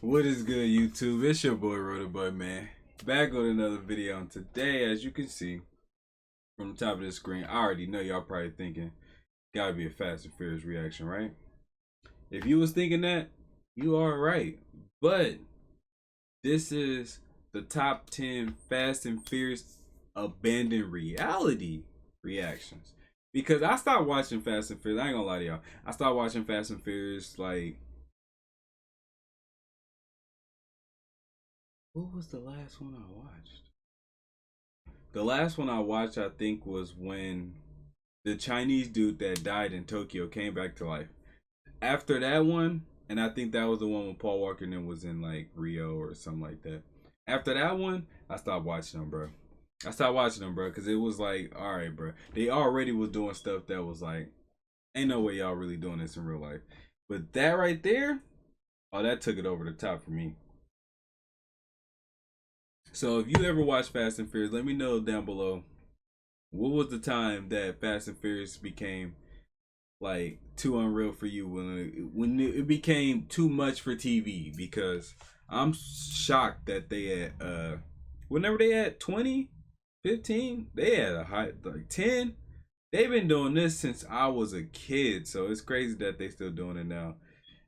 What is good, YouTube? It's your boy Roythaboi, man. Back with another video, and today, as you can see from the top of the screen, I already know y'all probably thinking, gotta be a Fast and Furious reaction, right? If you was thinking that, you are right. But this is the top 10 Fast and Furious abandoned reality reactions. Because I stopped watching Fast and Furious. I ain't gonna lie to y'all. I stopped watching Fast and Furious like... What was the last one I watched? The last one I watched, I think, was when the Chinese dude that died in Tokyo came back to life. After that one, and I think that was the one when Paul Walker and them was in like Rio or something like that. After that one, I stopped watching them, bro. I stopped watching them, bro, because it was like, all right, bro. They already was doing stuff that was like, ain't no way y'all really doing this in real life. But that right there, oh, that took it over the top for me. So if you ever watched Fast and Furious, let me know down below. What was the time that Fast and Furious became like too unreal for you, when it became too much for TV? Because I'm shocked that they had whenever they had 20, 15, they had a high like 10. They've been doing this since I was a kid, so it's crazy that they still doing it now.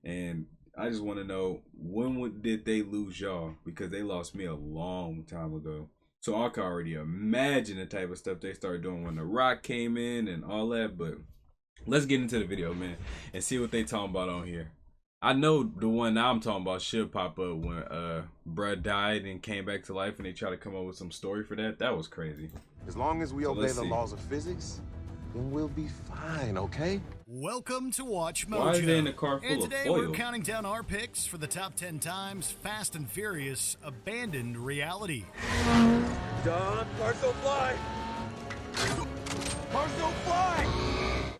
And I just want to know, when did they lose y'all? Because they lost me a long time ago. So I can already imagine the type of stuff they started doing when The Rock came in and all that. But let's get into the video, man, and see what they talking about on here. I know the one I'm talking about should pop up when bruh died and came back to life, and they try to come up with some story for that. That was crazy. As long as we obey the laws of physics, then we'll be fine, okay? Welcome to Watch Mojo. Why is they in a car full and of today foil? we're counting down our picks for the top 10 times Fast and Furious abandoned reality. Don, cars don't fly! Cars don't fly!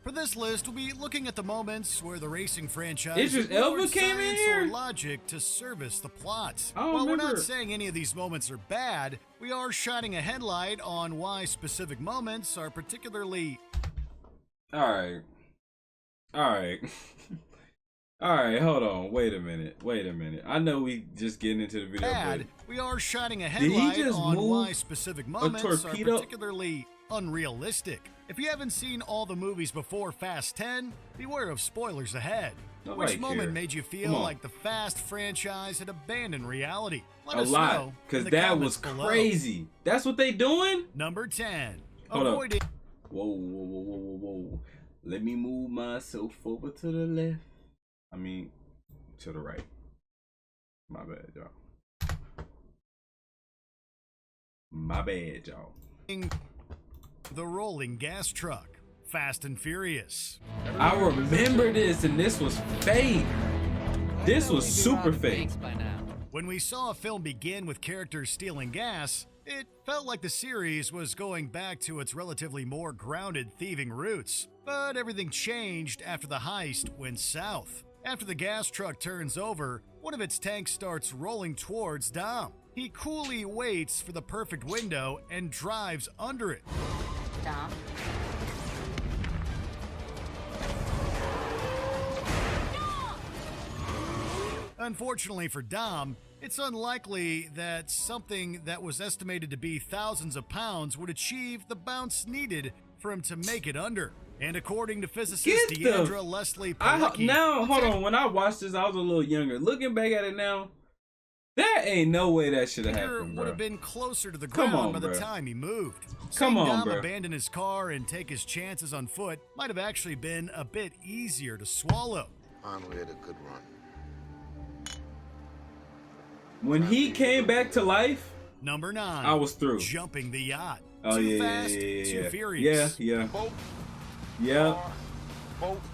For this list, we'll be looking at the moments where the racing franchise Idris Elba came in science here? or logic to service the plot. I don't While we're remember. not saying any of these moments are bad, we are shining a headlight on why specific moments are particularly... Alright, hold on, wait a minute. I know we just getting into the video, bad. We are shining a he headlight just on move why specific moments are torpedo? particularly unrealistic. If you haven't seen all the movies before Fast 10, beware of spoilers ahead. Nobody Which moment cares. made you feel like the Fast franchise had abandoned reality? Let a us lot, know because in the that was comments below. crazy. That's what they doing? Number 10. Hold up. Avoiding Whoa. Let me move myself over to the left. I mean, to the right. My bad, y'all. the rolling gas truck. Fast and Furious. I remember this, and this was fake. This was super fake. When we saw a film begin with characters stealing gas, it felt like the series was going back to its relatively more grounded thieving roots. But everything changed after the heist went south. After the gas truck turns over, one of its tanks starts rolling towards Dom. He coolly waits for the perfect window and drives under it. Dom? Unfortunately for Dom, it's unlikely that something that was estimated to be thousands of pounds would achieve the bounce needed for him to make it under. And according to physicist Deandra Leslie Palicki, now, hold on. When I watched this, I was a little younger. Looking back at it now, there ain't no way that should have happened, bro. would have been closer to the ground by the time he moved. Seeing Dom abandon his car and take his chances on foot might have actually been a bit easier to swallow. Finally had a good run. When he came back to life, Number 9. I was through. Jumping the yacht. Oh, Too yeah, fast, too furious. Yeah.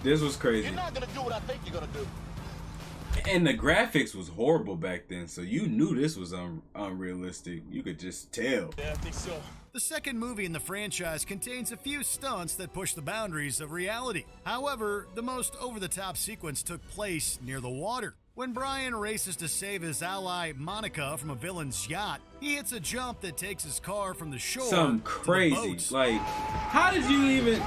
This was crazy. You're not gonna do what I think you're gonna do. And the graphics was horrible back then, so you knew this was unrealistic. You could just tell. Yeah, I think so. The second movie in the franchise contains a few stunts that push the boundaries of reality. However, the most over-the-top sequence took place near the water. When Brian races to save his ally Monica from a villain's yacht, he hits a jump that takes his car from the shore Something to the crazy. boats. Like, how did you even...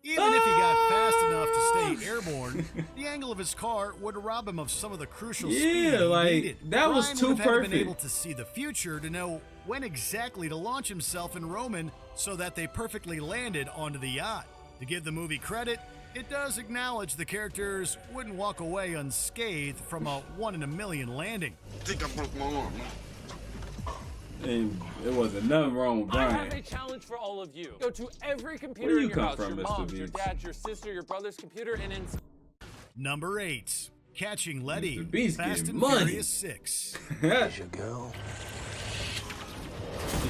Even if he got fast enough to stay airborne, The angle of his car would rob him of some of the crucial Yeah, speed he like, needed. that was Ryan too would have had to been perfect. able to see the future to know when exactly to launch himself and Roman so that they perfectly landed onto the yacht. To give the movie credit, it does acknowledge the characters wouldn't walk away unscathed from a 1 in a million landing. I think I broke my arm, man. And it wasn't nothing wrong with I have Brian. a challenge for all of you. Go to every computer Where do in you your come house, from, your Mr. mom's, your Beats? dad's, your sister, your brother's computer, and in Number 8. Catching Letty. Mr. Beast Fast getting and money. Furious 6. Here's your girl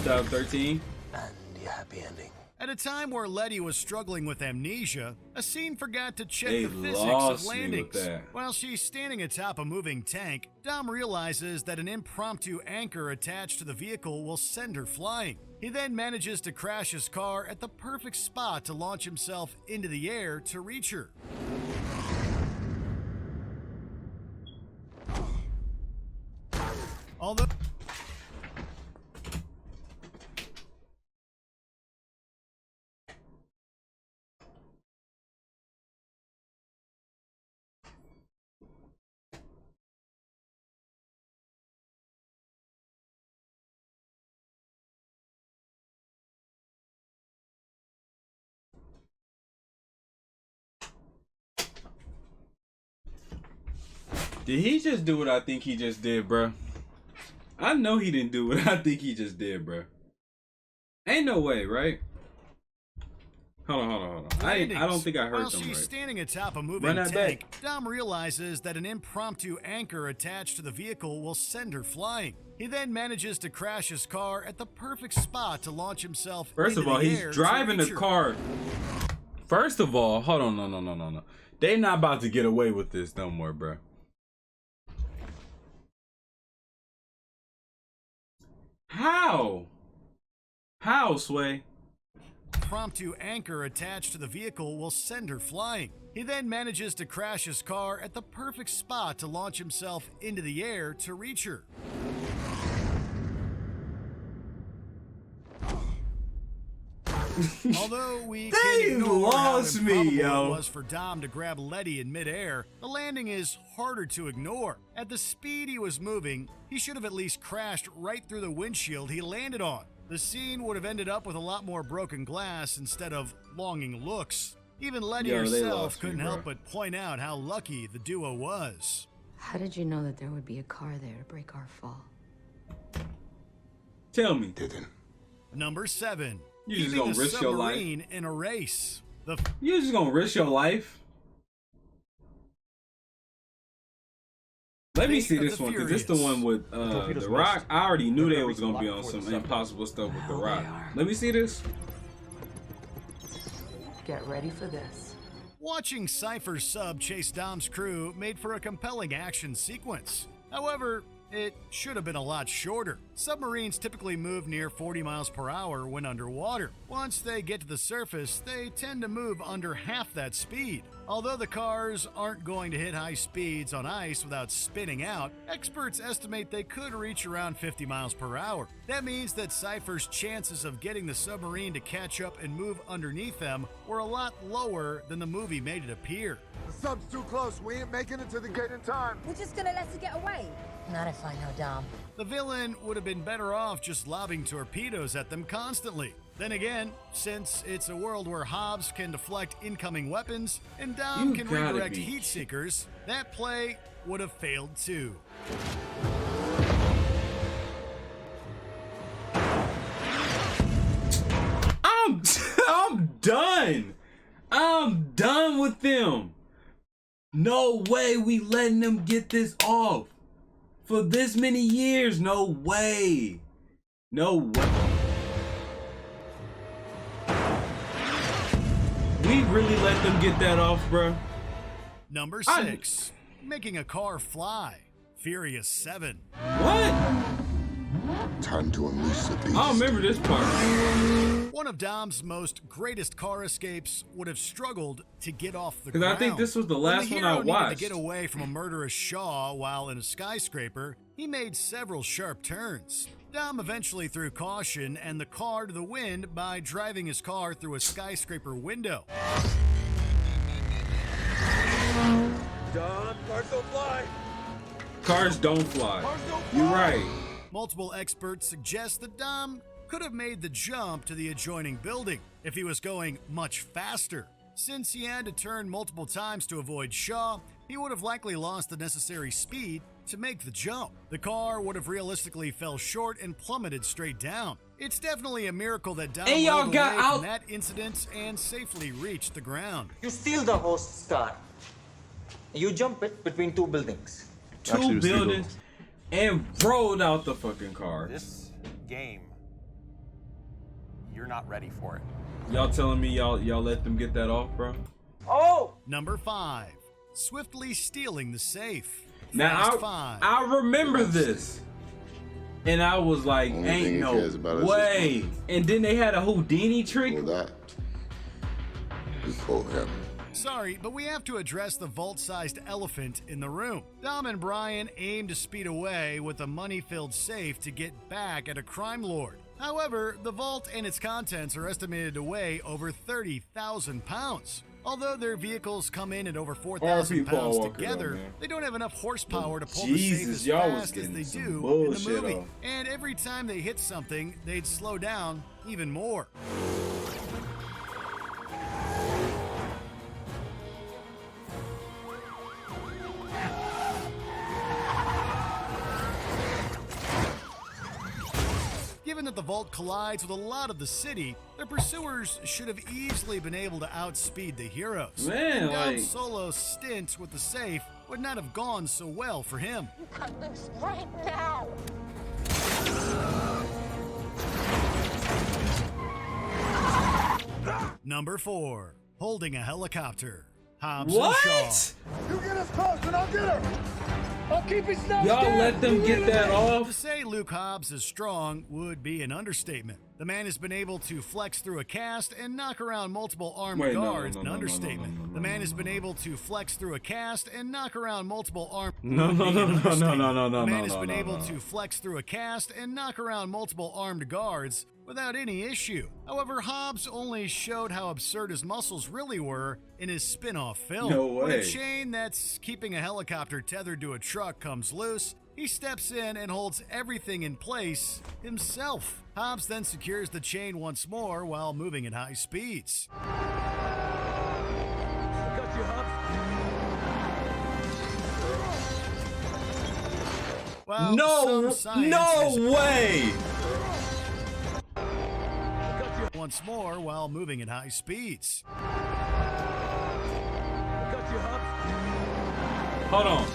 2013. and your happy ending. At a time where Letty was struggling with amnesia, a scene forgot to check They the physics lost of me with landings. that. While she's standing atop a moving tank, Dom realizes that an impromptu anchor attached to the vehicle will send her flying. He then manages to crash his car at the perfect spot to launch himself into the air to reach her. Although Did he just do what I think he just did, bruh? I know he didn't do what I think he just did, bruh. Ain't no way, right? Hold on. I don't think I heard while them she's right. standing atop a moving Run that tank, back. Dom realizes that an impromptu anchor attached to the vehicle will send her flying. He then manages to crash his car at the perfect spot to launch himself First into of all, the he's air to driving reach the her. car. First of all, hold on, no. They not about to get away with this no more, bruh. How, Sway? Impromptu anchor attached to the vehicle will send her flying. He then manages to crash his car at the perfect spot to launch himself into the air to reach her. Although we They can't ignore how lost me, improbable yo. it was for Dom to grab Letty in midair, the landing is harder to ignore. At the speed he was moving, he should have at least crashed right through the windshield he landed on. The scene would have ended up with a lot more broken glass instead of longing looks. Even Letty Yo, they herself lost me, couldn't bro. help but point out how lucky the duo was. How did you know that there would be a car there to break our fall? Tell me. Didn't. Number 7. You just keeping gonna a risk your life? submarine in a race. The You just gonna risk your life? Let me Fate see of this the one, because this the Furious. one with torpedoes The Rock. missed. I already knew They're they gonna was reach the gonna be lock on before some the sun impossible stuff with The Well, they Rock. are. Let me see this. Get ready for this. Watching Cypher's sub chase Dom's crew made for a compelling action sequence. However, it should have been a lot shorter. Submarines typically move near 40 miles per hour when underwater. Once they get to the surface, they tend to move under half that speed. Although the cars aren't going to hit high speeds on ice without spinning out, experts estimate they could reach around 50 miles per hour. That means that Cypher's chances of getting the submarine to catch up and move underneath them were a lot lower than the movie made it appear. The sub's too close. We ain't making it to the gate in time. We're just gonna let her get away. Not if I know Dom. The villain would have been better off just lobbing torpedoes at them constantly. Then again, since it's a world where Hobbs can deflect incoming weapons and Dom You can gotta redirect be heat seekers, that play would have failed too. I'm done. I'm done with them. No way we letting them get this off for this many years. No way. No way. We really let them get that off, bro. Number I- 6, making a car fly. Furious 7. What? Time to unleash the beast. I don't remember this part. One of Dom's most greatest car escapes would have struggled to get off the 'Cause ground. I think this was the When last the one hero I needed watched. to get away from a murderous Shaw while in a skyscraper, he made several sharp turns. Dom eventually threw caution and the car to the wind by driving his car through a skyscraper window. don't fly. Cars don't fly. Cars don't You're fly. right. Multiple experts suggest that Dom could have made the jump to the adjoining building if he was going much faster. Since he had to turn multiple times to avoid Shaw, he would have likely lost the necessary speed to make the jump. The car would have realistically fell short and plummeted straight down. It's definitely a miracle that Dom And y'all rolled got away out- from that incident and safely reached the ground. You steal the host's car. You jump it between two buildings. Two it was legal. buildings and rolled out the fucking car. This game, you're not ready for it. Y'all telling me y'all let them get that off, bro? Oh! Number 5. Swiftly stealing the safe. Now Fast 5. I remember this, and I was like, Only thing "Ain't he no cares about is way!" And then they had a Houdini trick. Well, that is for him. Sorry, but we have to address the vault-sized elephant in the room. Dom and Brian aim to speed away with a money-filled safe to get back at a crime lord. However, the vault and its contents are estimated to weigh over 30,000 pounds. Although their vehicles come in at over 4,000 people pounds are walking together, around, man. they don't have enough horsepower to pull the safe Jesus, as y'all was fast as getting they some do in the bullshit movie. off. And every time they hit something, they'd slow down even more. Given that the vault collides with a lot of the city, their pursuers should have easily been able to outspeed the heroes. Man, And Dom's like- solo stint with the safe would not have gone so well for him. Cut this right now. Number 4. Holding a helicopter. Hobbs What? and Shaw. You get us close and I'll get her. I'll keep his nose Y'all down. let them get that To off? say Luke Hobbs is strong would be an understatement. The man has been able to flex through a cast and knock around multiple armed Wait, no, guards. no, An no, no, understatement. no, no, no, The man no, has no, been no. able to flex through a cast and knock around multiple armed. No, no, would be no, an no, no, understatement. no, no, no, The man no, has no, been no, able no. to flex through a cast and knock around multiple armed guards without any issue. However, Hobbs only showed how absurd his muscles really were in his spin-off film. No When way. a chain that's keeping a helicopter tethered to a truck comes loose, he steps in and holds everything in place himself. Hobbs then secures the chain once more while moving at high speeds. Well, No, some science no is way! once more while moving at high speeds. Hold on.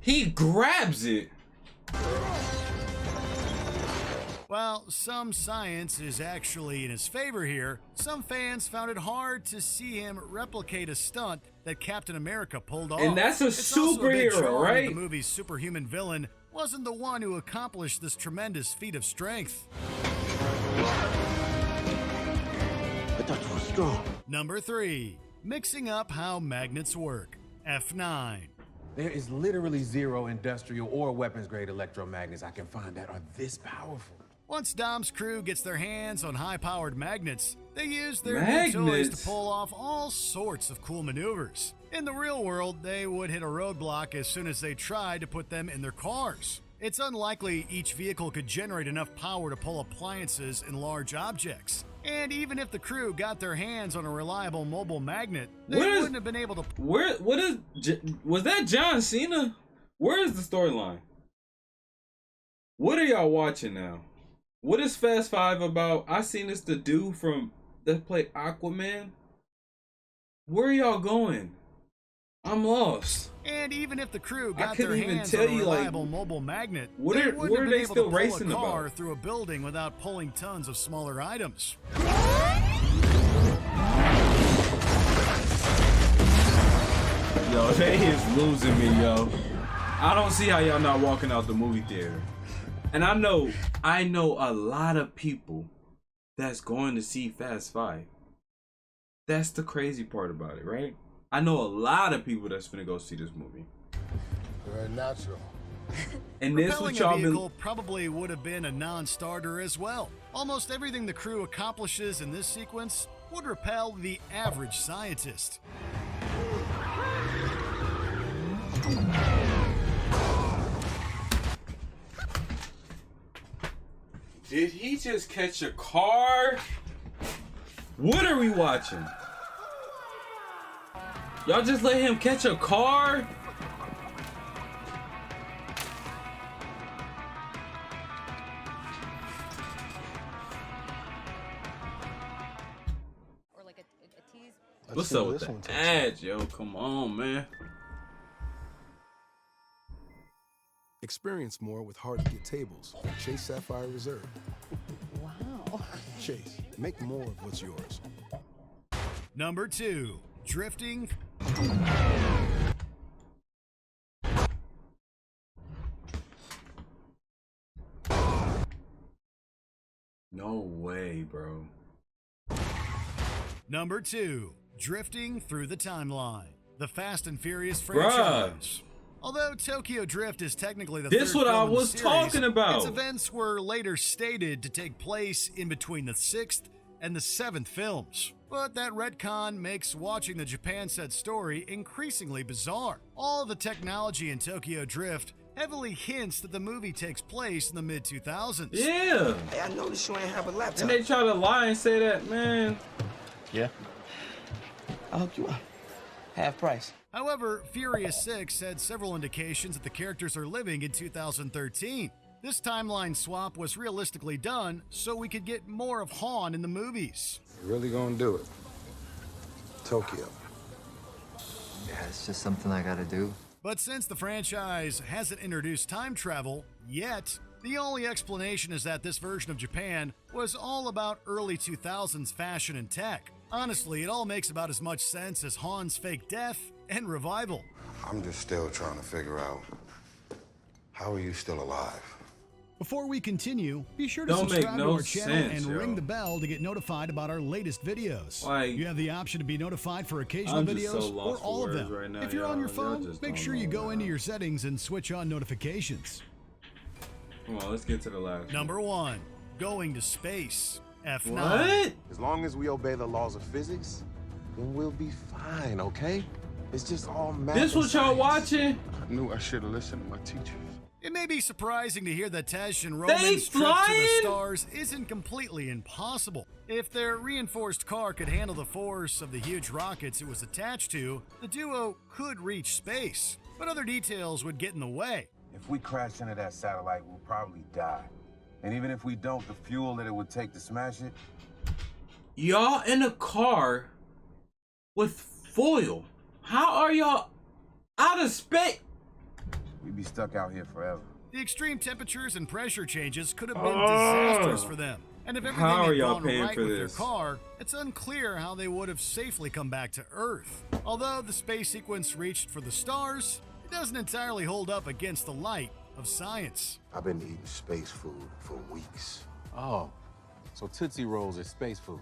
He grabs it. While some science is actually in his favor here, some fans found it hard to see him replicate a stunt that Captain America pulled off. And that's a It's also a big superhero, charm that right? The movie's superhuman villain wasn't the one who accomplished this tremendous feat of strength. I thought you were strong. Number 3. Mixing up how magnets work. F9. There is literally zero industrial or weapons-grade electromagnets I can find that are this powerful. Once Dom's crew gets their hands on high-powered magnets, they use their new toys Magnets? to pull off all sorts of cool maneuvers. In the real world, they would hit a roadblock as soon as they tried to put them in their cars. It's unlikely each vehicle could generate enough power to pull appliances and large objects. And even if the crew got their hands on a reliable mobile magnet, they What is- wouldn't have been able to. Was that John Cena? Where is the storyline? What are y'all watching now? What is Fast 5 about? I seen this the dude from that played Aquaman. Where are y'all going? I'm lost. And even if the crew I got their couldn't even hands tell on a you, like, reliable mobile magnet, what they are- wouldn't what have are been they able still to pull racing a car about? through a building without pulling tons of smaller items. Yo, they is losing me, yo. I don't see how y'all not walking out the movie theater. And I know a lot of people that's going to see Fast 5. That's the crazy part about it, right? I know a lot of people that's gonna go see this movie. Very natural. And this Propelling what a y'all vehicle been probably would have been a non-starter as well. Almost everything the crew accomplishes in this sequence would repel the average scientist. Did he just catch a car? What are we watching? Y'all just let him catch a car? Or like a tease. What's up with the ads, yo? Come on, man. Experience more with hard-to-get tables from Chase Sapphire Reserve. Wow. Chase, make more of what's yours. Number 2, drifting. No way, bro. Number 2, drifting through the timeline. The Fast and Furious franchise. Although Tokyo Drift is technically the This third what I film in the was series, talking about. Its events were later stated to take place in between the 6th and the 7th films. But that retcon makes watching the Japan set story increasingly bizarre. All the technology in Tokyo Drift heavily hints that the movie takes place in the mid-2000s. Yeah. Hey, I noticed you ain't have a laptop. And they try to lie and say that, man. Yeah. I'll hook you up. Half price. However, Furious 6 had several indications that the characters are living in 2013. This timeline swap was realistically done so we could get more of Han in the movies. You really gonna do it? Tokyo. Yeah, it's just something I gotta do. But since the franchise hasn't introduced time travel yet, the only explanation is that this version of Japan was all about early 2000s fashion and tech. Honestly, it all makes about as much sense as Han's fake death and revival. I'm just still trying to figure out, how are you still alive? Before we continue, be sure to Don't make subscribe no to our channel sense, and yo. ring the bell to get notified about our latest videos. Like, you have the option to be notified for occasional I'm just videos so lost or for all of words them. right now, If you're on your y'all phone, just make don't sure you know, go into man. your settings and switch on notifications. Come on, let's get to the last Number 1, going to space. F9. What? As long as we obey the laws of physics, then we'll be fine, okay? It's just all math. This what y'all watching? I knew I should have listened to my teachers. It may be surprising to hear that Tesh and Roman's trip to the flying? stars isn't completely impossible. If their reinforced car could handle the force of the huge rockets it was attached to, the duo could reach space. But other details would get in the way. If we crash into that satellite, we'll probably die. And even if we don't, the fuel that it would take to smash it. Y'all in a car with foil. How are y'all out of space? We'd be stuck out here forever. The extreme temperatures and pressure changes could have been disastrous for them. And if everything How are had y'all gone paying right for with this? their car, it's unclear how they would have safely come back to Earth. Although the space sequence reached for the stars, it doesn't entirely hold up against the light of science. I've been eating space food for weeks. Oh, so Tootsie Rolls is space food.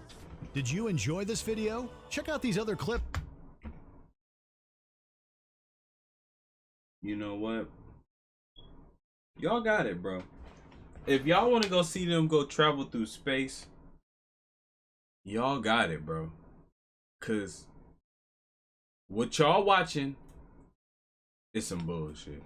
Did you enjoy this video? Check out these other clips. You know what? Y'all got it, bro. If y'all want to go see them go travel through space, y'all got it, bro. Cause what y'all watching is some bullshit.